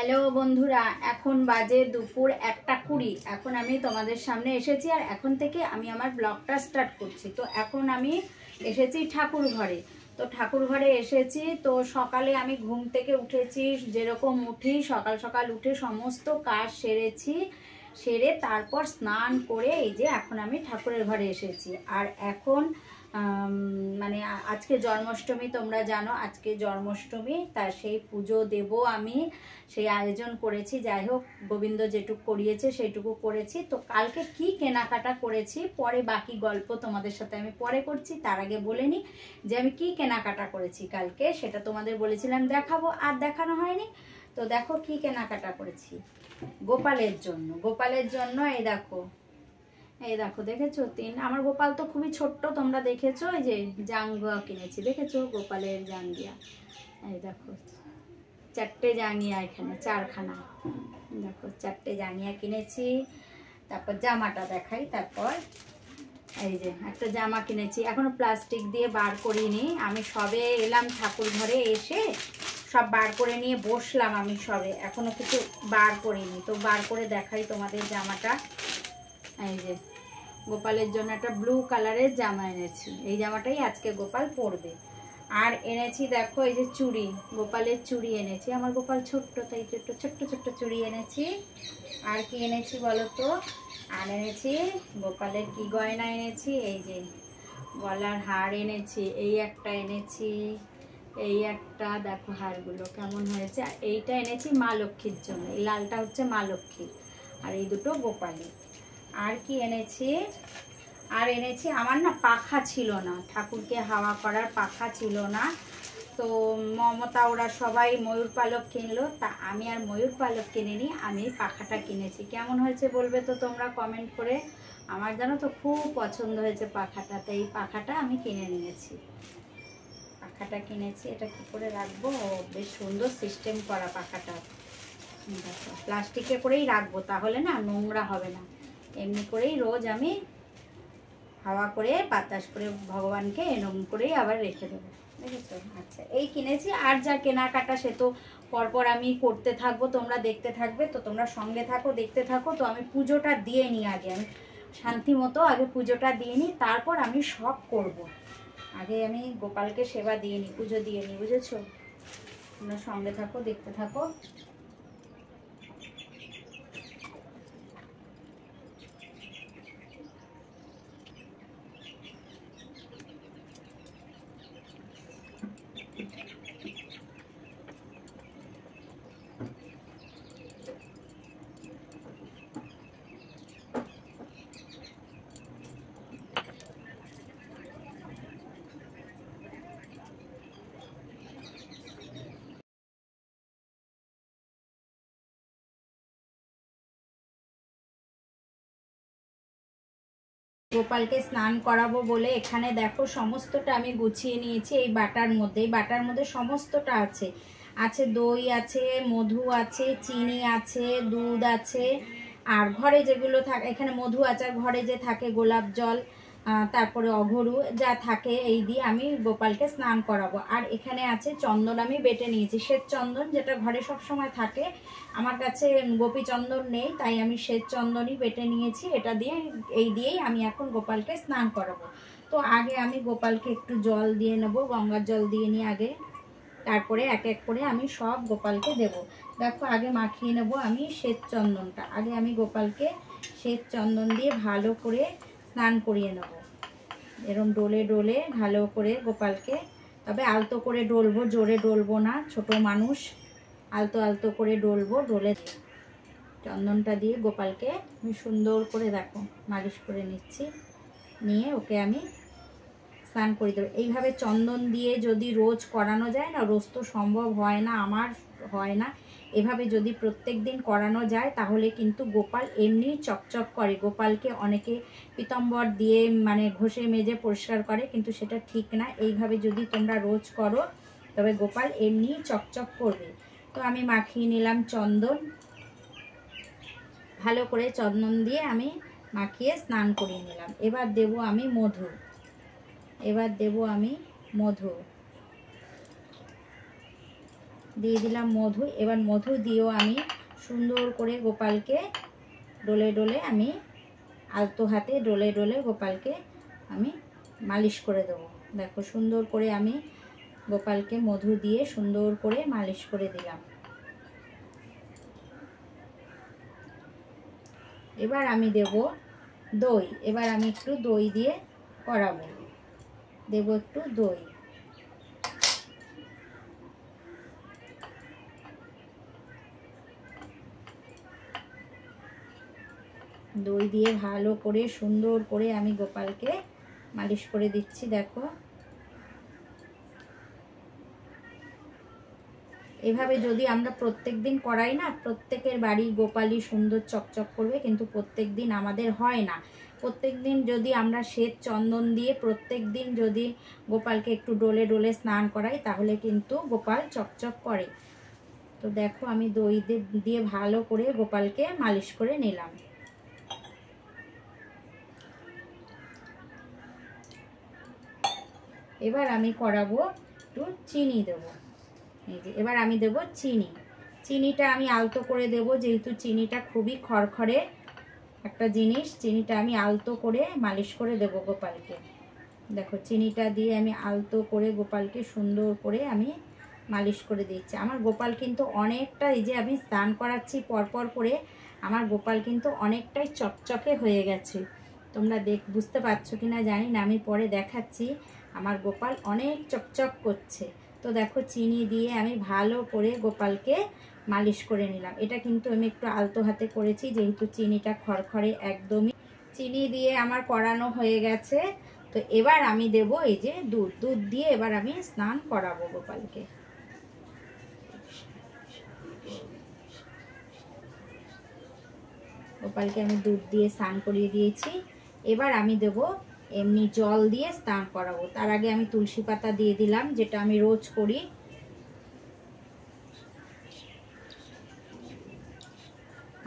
Hello বন্ধুরা, এখন বাজে দুপুর 1:20। এখন আমি তোমাদের সামনে এসেছি আর এখন থেকে আমি আমার ব্লগটা স্টার্ট করছি। তো এখন আমি এসেছি ঠাকুর ঘরে। তো ঠাকুর ঘরে এসেছি, তো সকালে আমি ঘুম থেকে উঠেছি, যেরকম উঠি সকাল সকাল উঠে সমস্ত কাজ সেরেছি, সেরে তারপর স্নান করে এই যে এখন আমি ঠাকুরের ঘরে এসেছি। আর এখন মানে আজকে জন্মাষ্টমী, তোমরা জানো আজকে জন্মাষ্টমী, তার সেই পুজো দেব আমি, সেই আয়োজন করেছি। যাই হোক, গোবিন্দ যেটুকু করিয়েছে সেইটুকু করেছি। তো কালকে কি কেনাকাটা করেছি পরে বাকি গল্প তোমাদের সাথে আমি পরে করছি। তার আগে বলে নিই যে আমি কি কেনাকাটা করেছি কালকে, সেটা তোমাদের বলেছিলাম দেখাবো, আর দেখানো হয়নি। তো দেখো কি কেনাকাটা করেছি গোপালের জন্য। গোপালের জন্য এই দেখো, এই দেখো, দেখেছো আমার গোপাল তো খুবই ছোট্ট, তোমরা দেখেছো। এই যে জাঙ্গিয়া কিনেছি, দেখেছো গোপালের জাঙ্গিয়া। এই দেখো 4টে জাঙ্গিয়া, এখানে 4খানা, দেখো 4টে জাঙ্গিয়া কিনেছি। তারপর জামাটা দেখাই। তারপর এই যে একটা জামা কিনেছি, এখনো প্লাস্টিক দিয়ে বার করিনি। আমি সবে এলাম ঠাকুর ঘরে, এসে সব বার করে নিয়ে বসলাম। আমি সবে এখনো কিছু বার করিনি, তো বার করে দেখাই তোমাদের জামাটা। এই যে গোপালের জন্য একটা ব্লু কালারের জামা এনেছি, এই জামাটাই আজকে গোপাল পরবে। আর এনেছি দেখো এই যে চুড়ি, গোপালের চুড়ি এনেছি। আমার গোপাল ছোট্ট, তাই ছোট্ট ছোট্ট ছোট্ট চুড়ি এনেছি। আর কি এনেছি বলো তো? আর এনেছি গোপালের কি গয়না এনেছি, এই যে গলার হার এনেছি, এই একটা এনেছি, এই একটা, দেখো হারগুলো কেমন হয়েছে। এইটা এনেছি মা লক্ষ্মীর জন্য, এই লালটা হচ্ছে মা লক্ষ্মীর, আর এই দুটো গোপালের। আর কি এনেছি? আর এনেছি, আমার না পাখা ছিল না, ঠাকুরকে হাওয়া করার পাখা ছিল না। তো মমতা ওরা সবাই ময়ূর পালক কিনলো, তা আমি আর ময়ূর পালক কিনিনি, আমি পাখাটা কিনেছি। কেমন হয়েছে বলবে তো তোমরা কমেন্ট করে। আমার জানো তো খুব পছন্দ হয়েছে পাখাটা, তো এই পাখাটা আমি কিনে নিয়েছি। পাখাটা কিনেছি, এটা কি করে রাখবো, বেশ সুন্দর সিস্টেম করা পাখাটা। দেখো প্লাস্টিকে করেই রাখবো, তাহলে না নোংরা হবে না। এমনি করেই রোজ আমি হাওয়া করে বাতাস করে ভগবানকে এরকম করেই আবার রেখে দেবো, দেখেছো। আচ্ছা, এই কিনেছি। আর যা কেনাকাটা সে তো পরপর আমি করতে থাকবো, তোমরা দেখতে থাকবে। তো তোমরা সঙ্গে থাকো, দেখতে থাকো। তো আমি পুজোটা দিয়ে নিই আগে, আমি শান্তি মতো আগে পুজোটা দিয়ে নিই, তারপর আমি সব করব। আগে আমি গোপালকে সেবা দিয়ে নিই, পুজো দিয়ে নিই, বুঝেছো। তোমরা সঙ্গে থাকো, দেখতে থাকো। গোপালকে স্নান করাবো বলে এখানে দেখো সমস্তটা আমি গুছিয়ে নিয়েছি এই বাটার মধ্যে। এই বাটার মধ্যে সমস্তটা আছে, আছে দই আছে, মধু আছে, চিনি আছে, দুধ আছে, আর ঘরে যেগুলো থাকে, এখানে মধু আছে, আর ঘরে যে থাকে গোলাপ জল, তারপরে অঘরু যা থাকে, এই দিয়ে আমি গোপালকে স্নান করাবো। আর এখানে আছে চন্দন, আমি বেটে নিয়েছি শ্বেত চন্দন, যেটা ঘরে সব সময় থাকে। আমার কাছে গোপী চন্দন নেই, তাই আমি শ্বেত চন্দনই বেটে নিয়েছি। এটা দিয়ে, এই দিয়েই আমি এখন গোপালকে স্নান করাবো। তো আগে আমি গোপালকে একটু জল দিয়ে নেব, গঙ্গার জল দিয়ে নিই আগে, তারপরে এক এক করে আমি সব গোপালকে দেব। দেখো আগে মাখিয়ে নেব আমি শ্বেত চন্দনটা, আগে আমি গোপালকে শ্বেত চন্দন দিয়ে ভালো করে স্নান করিয়ে নেব। এরম ডোলে ডোলে ভালো করে গোপালকে, তবে আলতো করে ডলবো, জোরে ডলবো না, ছোট মানুষ, আলতো আলতো করে ডলবো। ডলে চন্দনটা দিয়ে গোপালকে আমি সুন্দর করে দেখো মালিশ করে নিচ্ছি, নিয়ে ওকে আমি স্নান করে দেবো। এইভাবে চন্দন দিয়ে যদি রোজ করানো যায় না, রোজ তো সম্ভব হয় না, আমার হয় না, এভাবে যদি প্রত্যেক দিন করানো যায় তাহলে কিন্তু গোপাল এমনি চকচক করে। গোপালকে অনেকে পীতাম্বর দিয়ে মানে ঘষে মেজে পরিষ্কার করে, কিন্তু সেটা ঠিক না। এইভাবে যদি তোমরা রোজ করো তবে গোপাল এমনি চকচক করবে। তো আমি মাখিয়ে নিলাম চন্দন, ভালো করে চন্দন দিয়ে আমি মাখিয়ে স্নান করিয়ে নিলাম। এবার দেব আমি মধু, এবার দেব আমি মধু, দিয়ে দিলাম মধু। এবার মধু দিয়েও আমি সুন্দর করে গোপালকে ডলে ডলে আমি আলতো হাতে ডলে ডলে গোপালকে আমি মালিশ করে দেবো। দেখো সুন্দর করে আমি গোপালকে মধু দিয়ে সুন্দর করে মালিশ করে দিলাম। এবার আমি দেব দই। এবার আমি একটু দই দিয়ে করাবো, দেব একটু দই। দই দিয়ে ভালো করে সুন্দর করে আমি গোপালকে মালিশ করে দিচ্ছি। দেখো এভাবে যদি আমরা প্রত্যেক দিন করাই না, প্রত্যেকের বাড়ির গোপালই সুন্দর চকচক করবে, কিন্তু প্রত্যেক দিন আমাদের হয় না। প্রত্যেক দিন যদি আমরা শ্বেত চন্দন দিয়ে প্রত্যেক দিন যদি গোপালকে একটু ডলে ডলে স্নান করাই, তাহলে কিন্তু গোপাল চকচক করে। তো দেখো আমি দই দিয়ে ভালো করে গোপালকে মালিশ করে নিলাম। এবার আমি করাবো একটু চিনি দেবো। এই যে এবার আমি দেব চিনি। চিনিটা আমি আলতো করে দেব, যেহেতু চিনিটা খুবই খড়খড়ে একটা জিনিস। চিনিটা আমি আলতো করে মালিশ করে দেব গোপালকে। দেখো চিনিটা দিয়ে আমি আলতো করে গোপালকে সুন্দর করে আমি মালিশ করে দিচ্ছি। আমার গোপাল কিন্তু অনেকটা, এই যে আমি স্নান করাচ্ছি পরপর করে, আমার গোপাল কিন্তু অনেকটাই চকচকে হয়ে গেছে। তোমরা বুঝতে পারছো কি না জানি না, আমি পরে দেখাচ্ছি। আমার গোপাল অনেক চকচক করছে। তো দেখো চিনি দিয়ে আমি ভালো করে গোপালকে মালিশ করে নিলাম। এটা কিন্তু আমি একটু আলতো হাতে করেছি, যেহেতু চিনিটা খড়খড়ে একদমই। চিনি দিয়ে আমার করানো হয়ে গেছে। তো এবার আমি দেব এই যে দুধ। দুধ দিয়ে এবার আমি স্নান করাবো গোপালকে। গোপালকে আমি দুধ দিয়ে স্নান করিয়ে দিয়েছি। এবার আমি দেব এমনি জল দিয়ে স্নান করাবো। তার আগে আমি তুলসী পাতা দিয়ে দিলাম, যেটা আমি রোজ করি।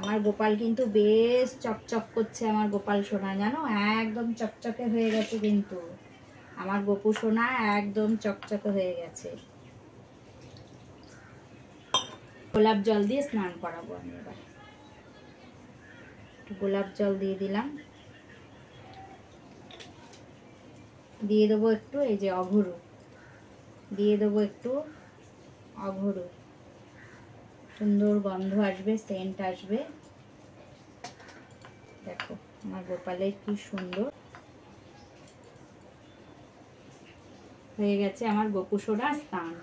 আমার গোপাল কিন্তু বেশ চকচক করছে। আমার গোপাল সোনা জানো একদম চকচকে হয়ে গেছে, কিন্তু আমার গোপু সোনা একদম চকচকে হয়ে গেছে। গোলাপ জল দিয়ে স্নান করাবো আমি। এবার গোলাপ জল দিয়ে দিলাম। দিয়ে দেবো একটু এই যে অঘরু, দিয়ে দেবো একটু অঘরু। সুন্দর গন্ধ আসবে, সেন্ট আসবে। দেখো আমার গোপালের কি সুন্দর হয়ে গেছে আমার গোপু সোনা স্নান।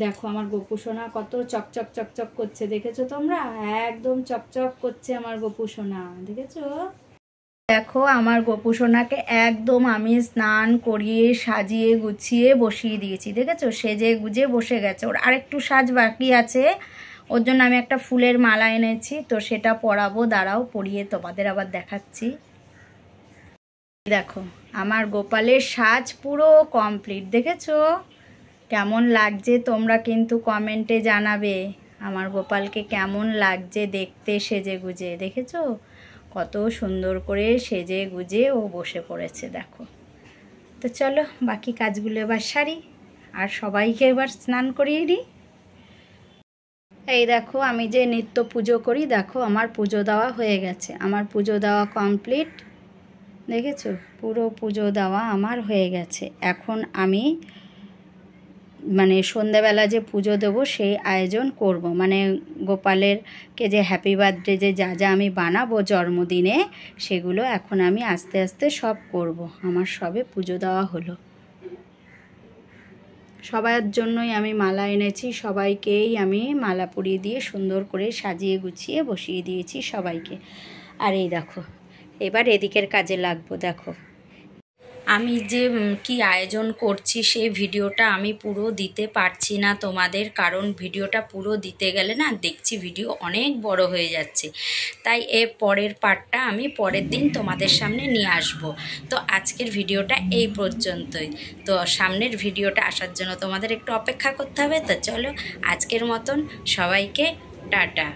দেখো আমার গোপু সোনা কত চকচক চকচক করছে, দেখেছো তোমরা? একদম চকচক করছে আমার গোপু সোনা, দেখেছো? দেখো আমার গোপু সোনাকে একদম আমি স্নান করিয়ে সাজিয়ে গুছিয়ে বসিয়ে দিয়েছি, দেখেছো? সেজে গুজে বসে গেছে। ওর আরেকটু সাজ বাকি আছে, ওর জন্য আমি একটা ফুলের মালা এনেছি, তো সেটা পরাবো। দাঁড়াও পরিয়ে তোমাদের আবার দেখাচ্ছি। দেখো আমার গোপালের সাজ পুরো কমপ্লিট, দেখেছো? কেমন লাগছে তোমরা কিন্তু কমেন্টে জানাবে আমার গোপালকে কেমন লাগছে দেখতে সেজে গুজে। দেখেছো কত সুন্দর করে সেজে গুজে ও বসে পড়েছে, দেখো। তো চলো বাকি কাজগুলো এবার সারি, আর সবাইকে এবার স্নান করিয়ে দিই। এই দেখো আমি যে নিত্য পুজো করি, দেখো আমার পুজো দেওয়া হয়ে গেছে। আমার পুজো দেওয়া কমপ্লিট, দেখেছো? পুরো পুজো দেওয়া আমার হয়ে গেছে। এখন আমি মানে সন্ধ্যাবেলা যে পুজো দেবো সেই আয়োজন করব। মানে গোপালেরকে যে হ্যাপি বার্থডে যে যা যা আমি বানাবো জন্মদিনে, সেগুলো এখন আমি আস্তে আস্তে সব করব। আমার সবে পুজো দেওয়া হলো। সবার জন্যই আমি মালা এনেছি, সবাইকেই আমি মালা পরিয়ে দিয়ে সুন্দর করে সাজিয়ে গুছিয়ে বসিয়ে দিয়েছি সবাইকে। আর এই দেখো এবার এদিকের কাজে লাগবো। দেখো আমি যে কি আয়োজন করছি সেই ভিডিওটা আমি পুরো দিতে পারছি না তোমাদের, কারণ ভিডিওটা পুরো দিতে গেলে না দেখছি ভিডিও অনেক বড় হয়ে যাচ্ছে। তাই এর পরের পার্টটা আমি পরের দিন তোমাদের সামনে নিয়ে আসব। তো আজকের ভিডিওটা এই পর্যন্তই। তো সামনের ভিডিওটা আসার জন্য তোমাদের একটু অপেক্ষা করতে হবে। তো চলো আজকের মতন সবাইকে টাটা।